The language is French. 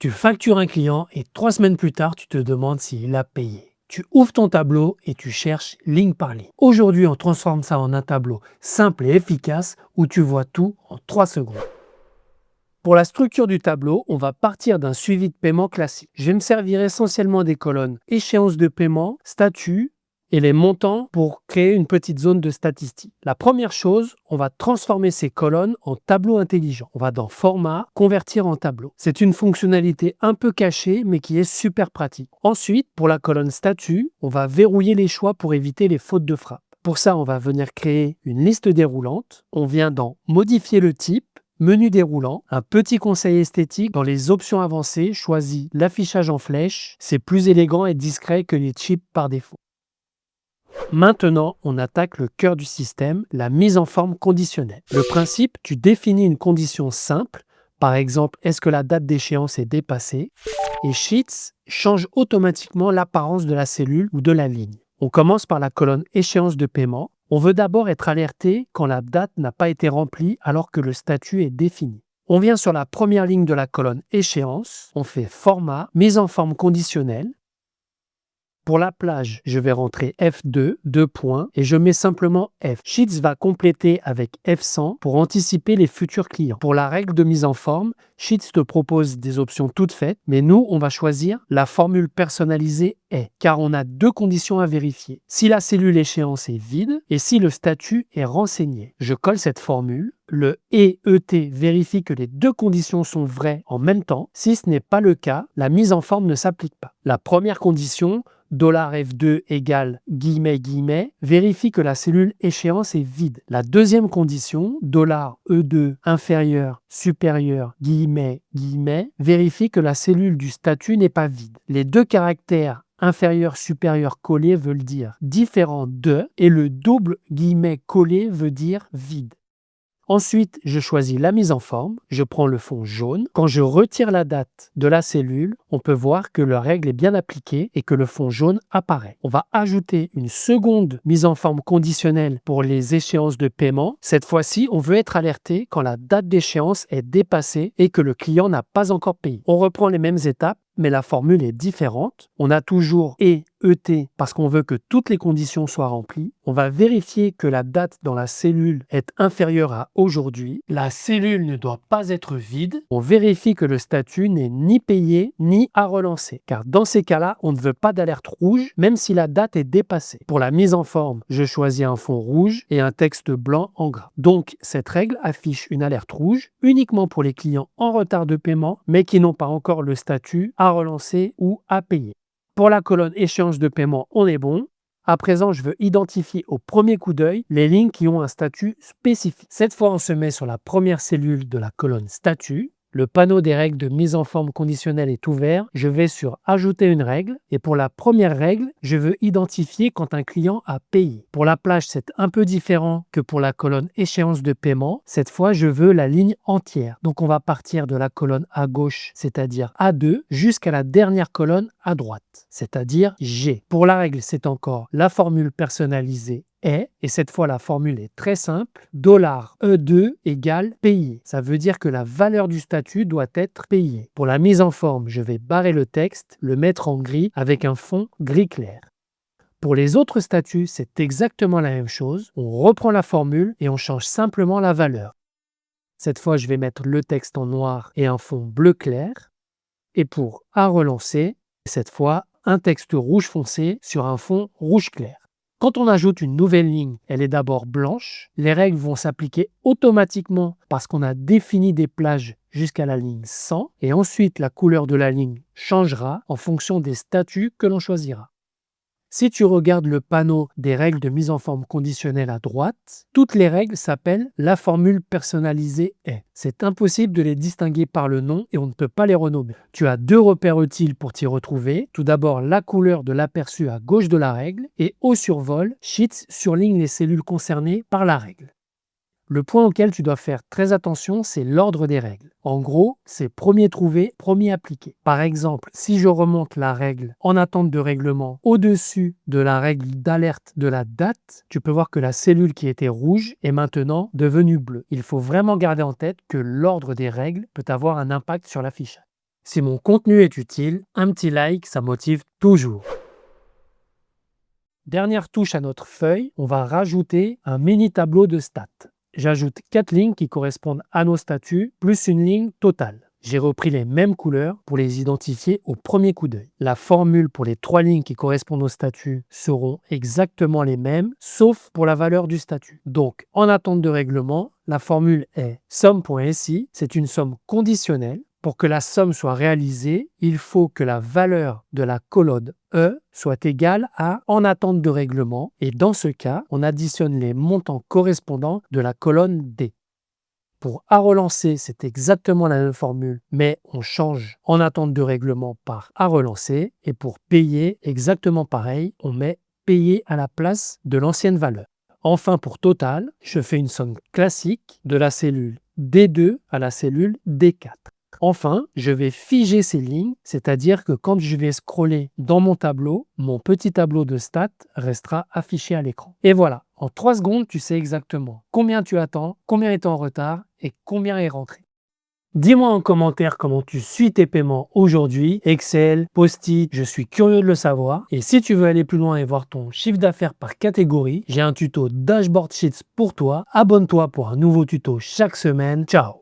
Tu factures un client et 3 semaines plus tard, tu te demandes s'il a payé. Tu ouvres ton tableau et tu cherches ligne par ligne. Aujourd'hui, on transforme ça en un tableau simple et efficace où tu vois tout en 3 secondes. Pour la structure du tableau, on va partir d'un suivi de paiement classique. Je vais me servir essentiellement des colonnes échéance de paiement, statut et les montants pour créer une petite zone de statistiques. La première chose, on va transformer ces colonnes en tableau intelligent. On va dans Format, convertir en tableau. C'est une fonctionnalité un peu cachée, mais qui est super pratique. Ensuite, pour la colonne statut, on va verrouiller les choix pour éviter les fautes de frappe. Pour ça, on va venir créer une liste déroulante. On vient dans Modifier le type, menu déroulant, un petit conseil esthétique. Dans les options avancées, choisis l'affichage en flèche. C'est plus élégant et discret que les chips par défaut. Maintenant, on attaque le cœur du système, la mise en forme conditionnelle. Le principe, tu définis une condition simple, par exemple, est-ce que la date d'échéance est dépassée? Et Sheets change automatiquement l'apparence de la cellule ou de la ligne. On commence par la colonne échéance de paiement. On veut d'abord être alerté quand la date n'a pas été remplie alors que le statut est défini. On vient sur la première ligne de la colonne échéance, on fait Format, mise en forme conditionnelle. Pour la plage, je vais rentrer F2, 2 points, et je mets simplement F. Sheets va compléter avec F100 pour anticiper les futurs clients. Pour la règle de mise en forme, Sheets te propose des options toutes faites, mais nous, on va choisir la formule personnalisée est, car on a 2 conditions à vérifier. Si la cellule échéance est vide et si le statut est renseigné. Je colle cette formule. Le ET vérifie que les 2 conditions sont vraies en même temps. Si ce n'est pas le cas, la mise en forme ne s'applique pas. La première condition, $F2 égale guillemets, vérifie que la cellule échéance est vide. La deuxième condition, $E2 inférieur, supérieur, guillemets, vérifie que la cellule du statut n'est pas vide. Les 2 caractères inférieur, supérieur, collé veulent dire différent de et le double guillemets collé veut dire vide. Ensuite, je choisis la mise en forme, je prends le fond jaune. Quand je retire la date de la cellule, on peut voir que la règle est bien appliquée et que le fond jaune apparaît. On va ajouter une seconde mise en forme conditionnelle pour les échéances de paiement. Cette fois-ci, on veut être alerté quand la date d'échéance est dépassée et que le client n'a pas encore payé. On reprend les mêmes étapes, mais la formule est différente. On a toujours ET parce qu'on veut que toutes les conditions soient remplies. On va vérifier que la date dans la cellule est inférieure à aujourd'hui. La cellule ne doit pas être vide. On vérifie que le statut n'est ni payé ni à relancer, car dans ces cas-là, on ne veut pas d'alerte rouge, même si la date est dépassée. Pour la mise en forme, je choisis un fond rouge et un texte blanc en gras. Donc, cette règle affiche une alerte rouge uniquement pour les clients en retard de paiement, mais qui n'ont pas encore le statut à relancer ou à payer. Pour la colonne échéance de paiement, on est bon. À présent, je veux identifier au premier coup d'œil les lignes qui ont un statut spécifique. Cette fois, on se met sur la première cellule de la colonne statut. Le panneau des règles de mise en forme conditionnelle est ouvert. Je vais sur Ajouter une règle et pour la première règle, je veux identifier quand un client a payé. Pour la plage, c'est un peu différent que pour la colonne échéance de paiement. Cette fois, je veux la ligne entière. Donc, on va partir de la colonne à gauche, c'est-à-dire A2, jusqu'à la dernière colonne à droite, c'est-à-dire G. Pour la règle, c'est encore la formule personnalisée est, et cette fois la formule est très simple, $E2 égale payé. Ça veut dire que la valeur du statut doit être payée. Pour la mise en forme, je vais barrer le texte, le mettre en gris avec un fond gris clair. Pour les autres statuts, c'est exactement la même chose. On reprend la formule et on change simplement la valeur. Cette fois, je vais mettre le texte en noir et un fond bleu clair. Et pour à relancer, cette fois, un texte rouge foncé sur un fond rouge clair. Quand on ajoute une nouvelle ligne, elle est d'abord blanche. Les règles vont s'appliquer automatiquement parce qu'on a défini des plages jusqu'à la ligne 100 et ensuite la couleur de la ligne changera en fonction des statuts que l'on choisira. Si tu regardes le panneau des règles de mise en forme conditionnelle à droite, toutes les règles s'appellent la formule personnalisée est. C'est impossible de les distinguer par le nom et on ne peut pas les renommer. Tu as 2 repères utiles pour t'y retrouver. Tout d'abord, la couleur de l'aperçu à gauche de la règle et au survol, Sheets surligne les cellules concernées par la règle. Le point auquel tu dois faire très attention, c'est l'ordre des règles. En gros, c'est premier trouvé, premier appliqué. Par exemple, si je remonte la règle en attente de règlement au-dessus de la règle d'alerte de la date, tu peux voir que la cellule qui était rouge est maintenant devenue bleue. Il faut vraiment garder en tête que l'ordre des règles peut avoir un impact sur l'affichage. Si mon contenu est utile, un petit like, ça motive toujours. Dernière touche à notre feuille, on va rajouter un mini tableau de stats. J'ajoute 4 lignes qui correspondent à nos statuts, plus une ligne totale. J'ai repris les mêmes couleurs pour les identifier au premier coup d'œil. La formule pour les 3 lignes qui correspondent au statut seront exactement les mêmes, sauf pour la valeur du statut. Donc, en attente de règlement, la formule est somme.si, c'est une somme conditionnelle. Pour que la somme soit réalisée, il faut que la valeur de la colonne E soit égale à en attente de règlement et dans ce cas, on additionne les montants correspondants de la colonne D. Pour A relancer, c'est exactement la même formule, mais on change en attente de règlement par A relancer et pour payer, exactement pareil, on met payer à la place de l'ancienne valeur. Enfin, pour total, je fais une somme classique de la cellule D2 à la cellule D4. Enfin, je vais figer ces lignes, c'est-à-dire que quand je vais scroller dans mon tableau, mon petit tableau de stats restera affiché à l'écran. Et voilà, en 3 secondes, tu sais exactement combien tu attends, combien est en retard et combien est rentré. Dis-moi en commentaire comment tu suis tes paiements aujourd'hui, Excel, Post-it, je suis curieux de le savoir. Et si tu veux aller plus loin et voir ton chiffre d'affaires par catégorie, j'ai un tuto Dashboard Sheets pour toi. Abonne-toi pour un nouveau tuto chaque semaine. Ciao!